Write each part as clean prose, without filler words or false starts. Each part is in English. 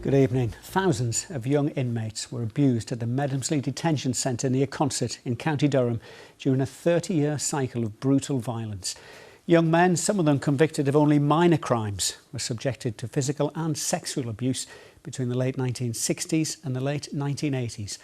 Good evening. Thousands of young inmates were abused at the Medomsley Detention Centre near Consett in County Durham during a 30-year cycle of brutal violence. Young men, some of them convicted of only minor crimes, were subjected to physical and sexual abuse between the late 1960s and the late 1980s.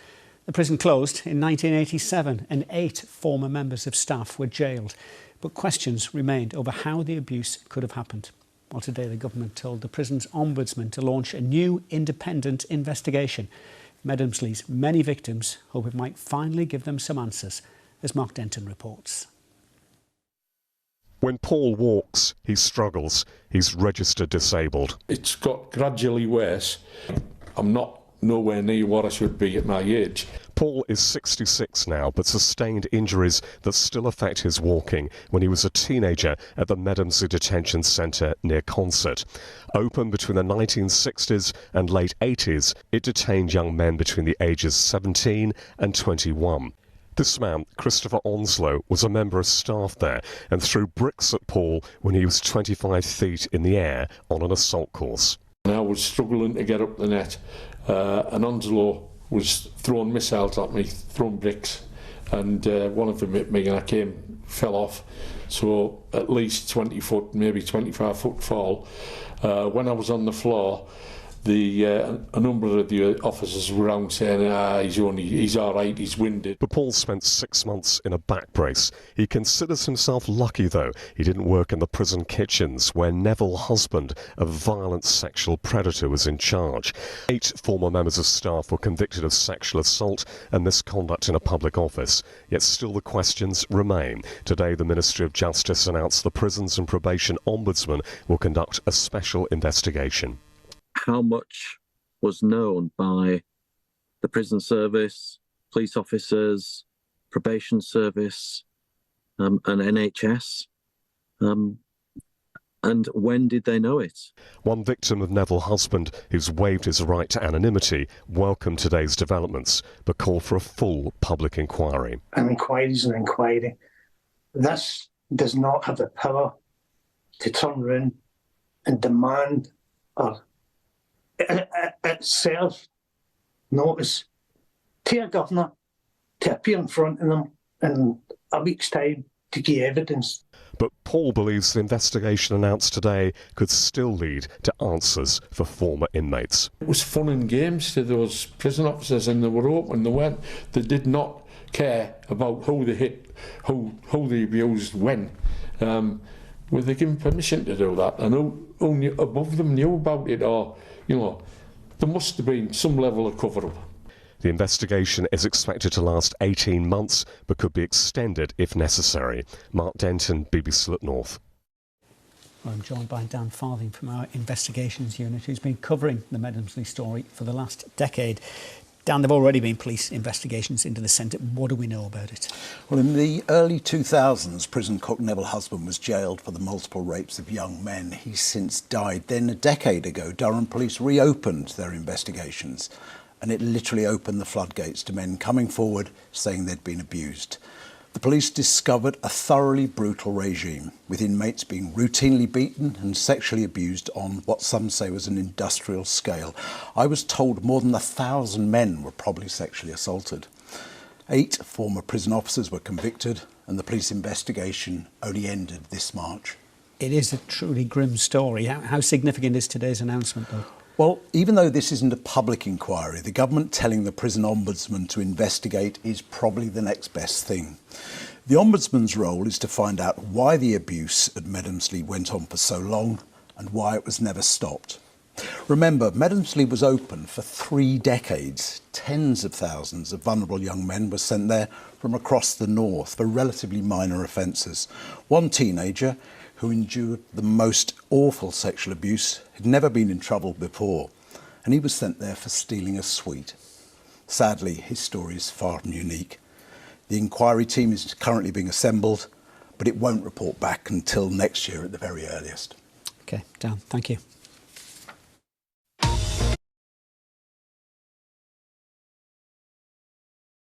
The prison closed in 1987 and 8 former members of staff were jailed, but questions remained over how the abuse could have happened. Well, today the government told the prison's ombudsman to launch a new independent investigation. Medomsley's many victims hope it might finally give them some answers, as Mark Denton reports. When Paul walks, he struggles. He's registered disabled. It's got gradually worse. I'm not nowhere near what I should be at my age. Paul is 66 now, but sustained injuries that still affect his walking when he was a teenager at the Medomsley Detention Centre near Consett. Open between the 1960s and late 80s, it detained young men between the ages 17 and 21. This man, Christopher Onslow, was a member of staff there and threw bricks at Paul when he was 25 feet in the air on an assault course. I was struggling to get up the net, and Onslow was throwing missiles at me, throwing bricks, and one of them hit me and I fell off. So at least 20 foot, maybe 25 foot fall. When I was on the floor, a number of the officers were around saying, he's all right, he's winded. But Paul spent 6 months in a back brace. He considers himself lucky, though. He didn't work in the prison kitchens, where Neville Husband, a violent sexual predator, was in charge. 8 former members of staff were convicted of sexual assault and misconduct in a public office. Yet still the questions remain. Today, the Ministry of Justice announced the Prisons and Probation Ombudsman will conduct a special investigation. How much was known by the prison service, police officers, probation service, and NHS? And when did they know it? One victim of Neville Husband, who's waived his right to anonymity, welcomed today's developments, but called for a full public inquiry. An inquiry is an inquiry. This does not have the power to turn around and demand or itself notice to a governor to appear in front of them in a week's time to give evidence. But Paul believes the investigation announced today could still lead to answers for former inmates. It was fun and games to those prison officers, and they were open. They did not care about who they hit, who they abused, when. Were they given permission to do that? And who above them knew about it, or there must have been some level of cover-up. The investigation is expected to last 18 months, but could be extended if necessary. Mark Denton, BBC Look North. I'm joined by Dan Farthing from our investigations unit, who's been covering the Medomsley story for the last decade. Dan, there have already been police investigations into the centre. What do we know about it? Well, in the early 2000s, prison cook Neville Husband was jailed for the multiple rapes of young men. He's since died. Then a decade ago, Durham police reopened their investigations, and it literally opened the floodgates to men coming forward saying they'd been abused. The police discovered a thoroughly brutal regime, with inmates being routinely beaten and sexually abused on what some say was an industrial scale. I was told more than 1,000 men were probably sexually assaulted. 8 former prison officers were convicted, and the police investigation only ended this March. It is a truly grim story. How significant is today's announcement, though? Well, even though this isn't a public inquiry, the government telling the prison ombudsman to investigate is probably the next best thing. The ombudsman's role is to find out why the abuse at Medomsley went on for so long and why it was never stopped. Remember, Medomsley was open for 3 decades. Tens of thousands of vulnerable young men were sent there from across the north for relatively minor offences. One teenager who endured the most awful sexual abuse had never been in trouble before, and he was sent there for stealing a sweet. Sadly, his story is far from unique. The inquiry team is currently being assembled, but it won't report back until next year at the very earliest. OK, Dan, thank you.